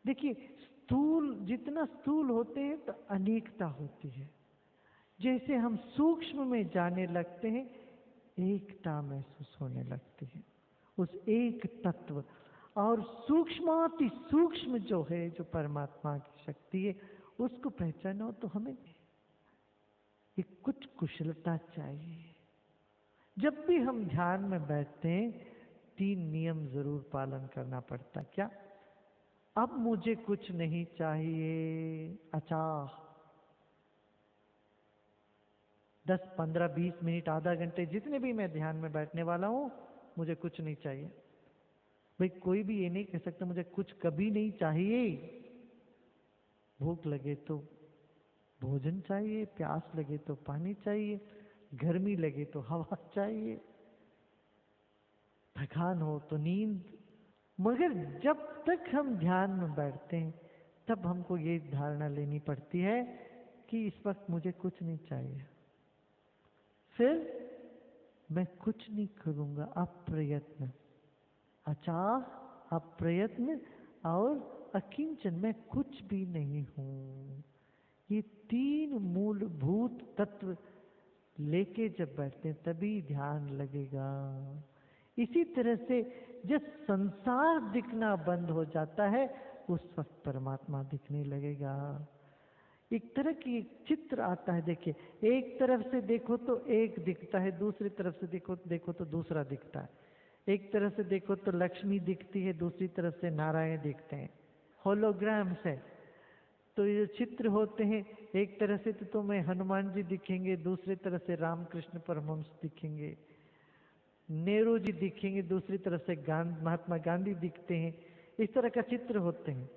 देखिए, स्थूल जितना स्थूल होते हैं तो अनेकता होती है। जैसे हम सूक्ष्म में जाने लगते हैं, एकता महसूस होने लगती है उस एक तत्व। और सूक्ष्माति सूक्ष्म जो है, जो परमात्मा की शक्ति है, उसको पहचानो तो हमें ये कुछ कुशलता चाहिए। जब भी हम ध्यान में बैठते हैं 3 नियम जरूर पालन करना पड़ता है। क्या? अब मुझे कुछ नहीं चाहिए, अचाह 10, 15, 20 मिनट, आधा घंटे, जितने भी मैं ध्यान में बैठने वाला हूं, मुझे कुछ नहीं चाहिए। भाई कोई भी ये नहीं कह सकता मुझे कुछ कभी नहीं चाहिए। भूख लगे तो भोजन चाहिए, प्यास लगे तो पानी चाहिए, गर्मी लगे तो हवा चाहिए, थकान हो तो नींद। मगर जब तक हम ध्यान में बैठते हैं तब हमको ये धारणा लेनी पड़ती है कि इस वक्त मुझे कुछ नहीं चाहिए। फिर मैं कुछ नहीं करूंगा, अप्रयत्न, अचाह, अप्रयत्न और अकिंचन, मैं कुछ भी नहीं हूं। ये 3 मूलभूत तत्व लेके जब बैठते हैं तभी ध्यान लगेगा। इसी तरह से जब संसार दिखना बंद हो जाता है उस वक्त परमात्मा दिखने लगेगा। एक तरह की एक चित्र आता है, देखिए, एक तरफ से देखो तो एक दिखता है, दूसरी तरफ से देखो तो दूसरा दिखता है। एक तरफ से देखो तो लक्ष्मी दिखती है, दूसरी तरफ से नारायण दिखते हैं। होलोग्राम्स है। तो ये चित्र होते हैं, एक तरह से तो तुम्हें हनुमान जी दिखेंगे, दूसरी तरफ से रामकृष्ण परमहंस दिखेंगे, नेहरू जी दिखेंगे, दूसरी तरफ से महात्मा गांधी दिखते हैं। इस तरह का चित्र होते हैं।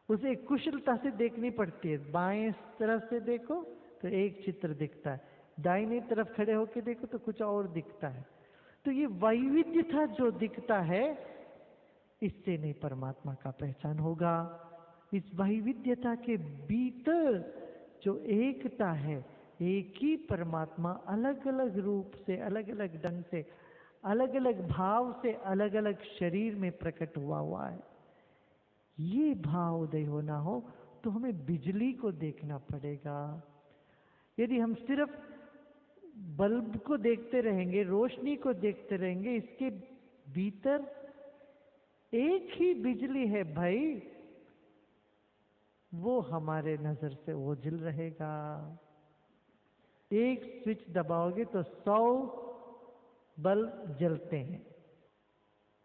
उसे कुशलता से देखनी पड़ती है। बाएं तरफ से देखो तो एक चित्र दिखता है, दाहिनी तरफ खड़े होकर देखो तो कुछ और दिखता है। तो ये वैविध्यता जो दिखता है, इससे नहीं परमात्मा का पहचान होगा। इस वैविध्यता के भीतर जो एकता है, एक ही परमात्मा अलग अलग रूप से, अलग अलग ढंग से, अलग अलग भाव से, अलग अलग शरीर में प्रकट हुआ है। ये भाव उदय होना हो तो हमें बिजली को देखना पड़ेगा। यदि हम सिर्फ बल्ब को देखते रहेंगे, रोशनी को देखते रहेंगे, इसके भीतर एक ही बिजली है भाई, वो हमारे नजर से ओझल रहेगा। एक स्विच दबाओगे तो 100 बल्ब जलते हैं,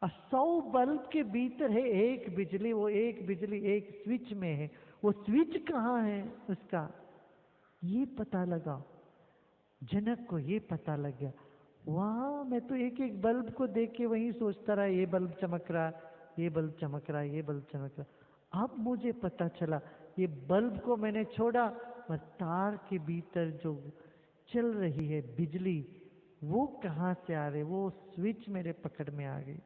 और 100 बल्ब के भीतर है एक बिजली। वो एक बिजली एक स्विच में है। वो स्विच कहाँ है उसका, ये पता लगा। जनक को ये पता लग गया, वाह, मैं तो एक एक बल्ब को देख के वहीं सोचता रहा, ये बल्ब चमक रहा, ये बल्ब चमक रहा, ये बल्ब चमक रहा। अब मुझे पता चला, ये बल्ब को मैंने छोड़ा, और तार के भीतर जो चल रही है बिजली, वो कहाँ से आ रही, वो स्विच मेरे पकड़ में आ गई।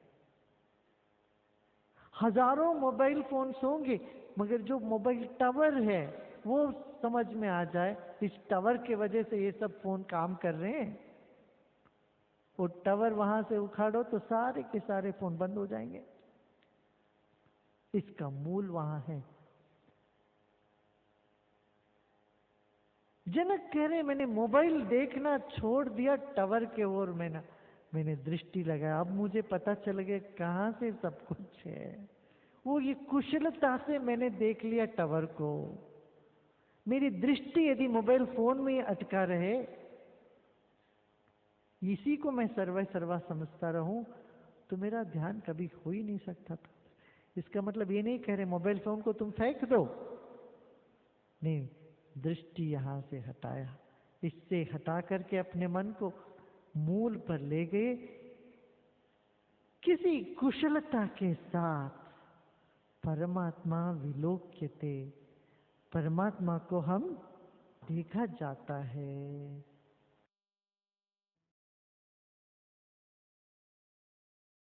हजारों मोबाइल फोन्स होंगे, मगर जो मोबाइल टावर है वो समझ में आ जाए, इस टावर के वजह से ये सब फोन काम कर रहे हैं। वो टावर वहां से उखाड़ो तो सारे के सारे फोन बंद हो जाएंगे। इसका मूल वहां है। जनक कह रहे मैंने मोबाइल देखना छोड़ दिया, टावर के ओर मैंने दृष्टि लगाया। अब मुझे पता चल गया कहां से सब कुछ है। वो ये कुशलता से मैंने देख लिया टावर को। मेरी दृष्टि यदि मोबाइल फोन में ही अटका रहे, इसी को मैं सर्वा समझता रहूं, तो मेरा ध्यान कभी हो ही नहीं सकता था। इसका मतलब ये नहीं कह रहे मोबाइल फोन को तुम फेंक दो, नहीं, दृष्टि यहां से हटाया, इससे हटा करके अपने मन को मूल पर ले गए। किसी कुशलता के साथ परमात्मा विलोक्यते, परमात्मा को हम देखा जाता है।